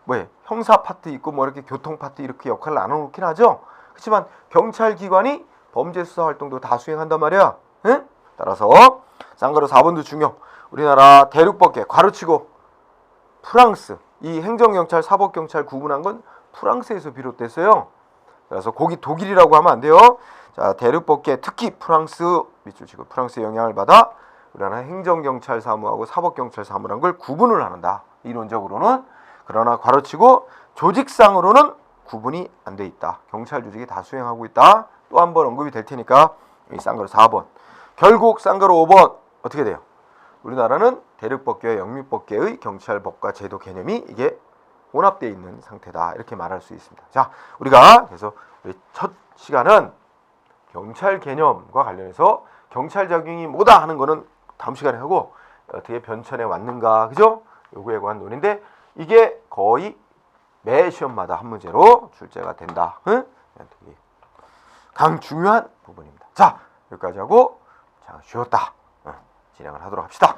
뭐예요? 형사 파트 있고 뭐 이렇게 교통 파트 이렇게 역할을 나눠놓긴 하죠. 그렇지만 경찰 기관이 범죄 수사 활동도 다 수행한단 말이야. 응? 따라서 쌍가루 4번도 중요. 우리나라 대륙법계 괄호치고 프랑스 이 행정경찰 사법경찰 구분한 건 프랑스에서 비롯됐어요. 그래서 거기 독일이라고 하면 안 돼요. 자, 대륙법계 특히 프랑스 밑줄 치고 프랑스의 영향을 받아 우리나라 행정경찰 사무하고 사법경찰 사무란 걸 구분을 한다. 이론적으로는. 그러나 괄호치고 조직상으로는 구분이 안 돼 있다. 경찰 조직이 다 수행하고 있다. 또 한 번 언급이 될 테니까 이 쌍가루 4번. 결국 쌍가루 5번 어떻게 돼요? 우리나라는 대륙법계와 영미법계의 경찰법과 제도 개념이 이게 혼합되어 있는 상태다. 이렇게 말할 수 있습니다. 자, 우리가 그래서 우리 첫 시간은 경찰 개념과 관련해서 경찰 작용이 뭐다 하는 거는 다음 시간에 하고 어떻게 변천에 왔는가, 그죠? 요거에 관한 논의인데 이게 거의 매 시험마다 한 문제로 출제가 된다. 응? 되게 중요한 부분입니다. 자, 여기까지 하고 자, 쉬었다. 진행을 하도록 합시다.